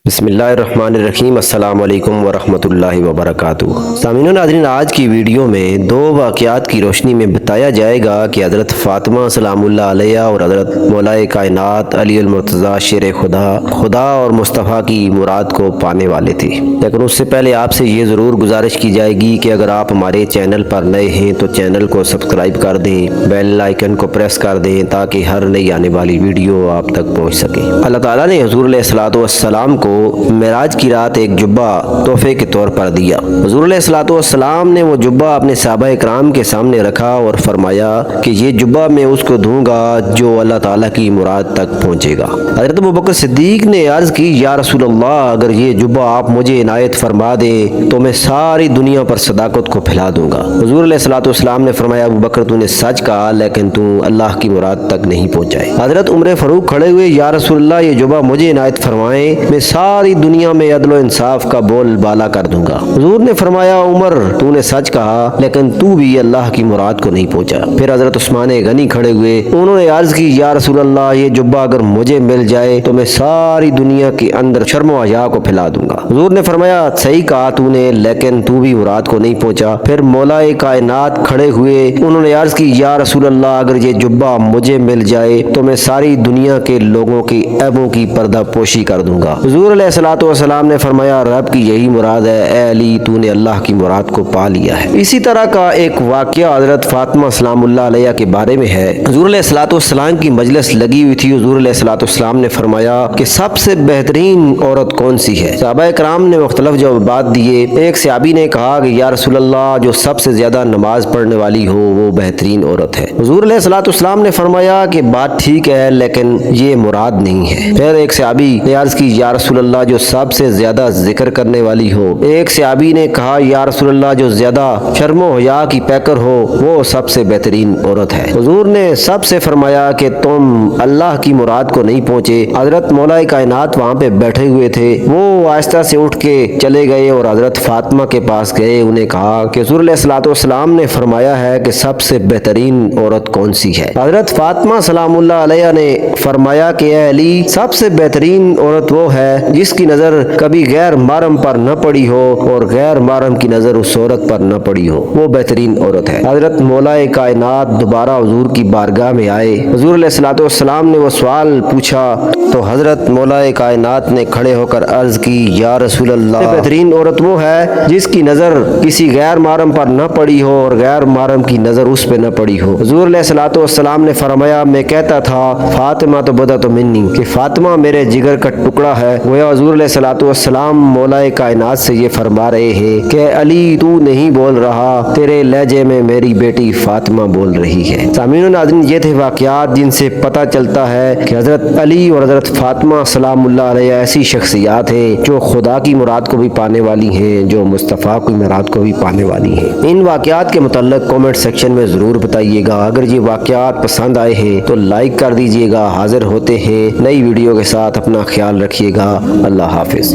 بسم اللہ الرحمن الرحیم۔ السلام علیکم ورحمۃ اللہ وبرکاتہ۔ سامعین و ناظرین، آج کی ویڈیو میں دو واقعات کی روشنی میں بتایا جائے گا کہ حضرت فاطمہ سلام اللہ علیہ اور حضرت مولا کائنات علی المرتضیٰ شیر خدا اور مصطفیٰ کی مراد کو پانے والے تھے۔ لیکن اس سے پہلے آپ سے یہ ضرور گزارش کی جائے گی کہ اگر آپ ہمارے چینل پر نئے ہیں تو چینل کو سبسکرائب کر دیں، بیل آئیکن کو پریس کر دیں تاکہ ہر نئی آنے والی ویڈیو آپ تک پہنچ سکے۔ اللہ تعالیٰ نے حضور علیہ الصلوۃ والسلام کو معراج کی رات ایک جبہ تحفے کے طور پر دیا۔ حضور علیہ الصلوۃ والسلام نے وہ جبہ اپنے صحابہ کرام کے سامنے رکھا اور فرمایا کہ یہ جبہ میں اس کو دوں گا جو اللہ تعالیٰ کی مراد تک پہنچے گا۔ حضرت ابوبکر صدیق نے عرض کی، یا رسول اللہ، اگر یہ جبہ آپ مجھے عنایت فرما دیں تو میں ساری دنیا پر صداقت کو پھیلا دوں گا۔ حضور علیہ الصلوۃ والسلام نے فرمایا، ابوبکر تو نے سچ کہا، لیکن تو اللہ کی مراد تک نہیں پہنچائے۔ حضرت عمر فاروق کھڑے ہوئے، یا رسول اللہ، یہ جبہ مجھے عنایت فرمائیں، میں ساری دنیا میں عدل و انصاف کا بول بالا کر دوں گا۔ حضور نے فرمایا، عمر تو نے سچ کہا، لیکن تو بھی اللہ کی مراد کو نہیں پہنچا۔ پھر حضرت عثمان غنی کھڑے ہوئے، انہوں نے عرض کی، یا رسول اللہ، یہ جبہ اگر مجھے مل جائے تو میں ساری دنیا کے اندر شرم و حیا کو پھیلا دوں گا۔ حضور نے فرمایا، صحیح کہا تو نے، لیکن تو بھی مراد کو نہیں پہنچا۔ پھر مولا کائنات کھڑے ہوئے، انہوں نے عرض کی، یا رسول اللہ، اگر یہ جبہ مجھے مل جائے تو میں ساری دنیا کے لوگوں کی عیبوں کی پردہ پوشی کر دوں گا۔ حضور علیہ الصلوۃ والسلام نے فرمایا، رب کی یہی مراد ہے، اے علی تو نے اللہ کی مراد کو پا لیا ہے۔ اسی طرح کا ایک واقعہ حضرت فاطمہ سلام اللہ علیہ کے بارے میں ہے۔ حضور علیہ الصلوۃ والسلام کی مجلس لگی ہوئی تھی۔ حضور علیہ الصلوۃ والسلام نے فرمایا کہ سب سے بہترین عورت کون سی ہے؟ صحابہ کرام نے مختلف جوابات دیے۔ ایک صحابی نے کہا کہ یا رسول اللہ، جو سب سے زیادہ نماز پڑھنے والی ہو وہ بہترین عورت ہے۔ حضور علیہ الصلوۃ والسلام نے فرمایا کہ بات ٹھیک ہے، لیکن یہ مراد نہیں ہے۔ پھر ایک صحابی نے عرض کی، یا رسول اللہ، جو سب سے زیادہ ذکر کرنے والی ہو۔ ایک صحابی نے کہا، یا رسول اللہ، جو زیادہ شرم و حیا کی پیکر ہو وہ سب سے بہترین عورت ہے۔ حضور نے سب سے فرمایا کہ تم اللہ کی مراد کو نہیں پہنچے۔ حضرت مولا کائنات وہاں پہ بیٹھے ہوئے تھے، وہ آہستہ سے اٹھ کے چلے گئے اور حضرت فاطمہ کے پاس گئے۔ انہیں کہا کہ حضور علیہ الصلوۃ والسلام نے فرمایا ہے کہ سب سے بہترین عورت کون سی ہے؟ حضرت فاطمہ سلام اللہ علیہ نے فرمایا کہ اے علی، سب سے بہترین عورت وہ ہے جس کی نظر کبھی غیر محرم پر نہ پڑی ہو اور غیر محرم کی نظر اس عورت پر نہ پڑی ہو، وہ بہترین عورت ہے۔ حضرت مولا کائنات دوبارہ حضور کی بارگاہ میں آئے۔ حضور علیہ الصلوۃ والسلام نے وہ سوال پوچھا تو حضرت مولا کائنات نے کھڑے ہو کر عرض کی، یا رسول اللہ، بہترین عورت وہ ہے جس کی نظر کسی غیر محرم پر نہ پڑی ہو اور غیر محرم کی نظر اس پہ نہ پڑی ہو۔ حضور علیہ الصلوۃ والسلام نے فرمایا، میں کہتا تھا فاطمہ تو بدا تو منی، کہ فاطمہ میرے جگر کا ٹکڑا ہے۔ گویا حضور علیہ الصلوۃ والسلام مولا کائنات سے یہ فرما رہے ہیں کہ علی تو نہیں بول رہا، تیرے لہجے میں میری بیٹی فاطمہ بول رہی ہے۔ سامعین و ناظرین، یہ تھے واقعات جن سے پتہ چلتا ہے کہ حضرت علی اور حضرت فاطمہ سلام اللہ علیہ ایسی شخصیات ہیں جو خدا کی مراد کو بھی پانے والی ہیں، جو مصطفیٰ کی مراد کو بھی پانے والی ہیں۔ ان واقعات کے متعلق کامنٹ سیکشن میں ضرور بتائیے گا۔ اگر یہ واقعات پسند آئے ہیں تو لائک کر دیجیے گا۔ حاضر ہوتے ہیں نئی ویڈیو کے ساتھ، اپنا خیال رکھیے گا۔ اللہ حافظ۔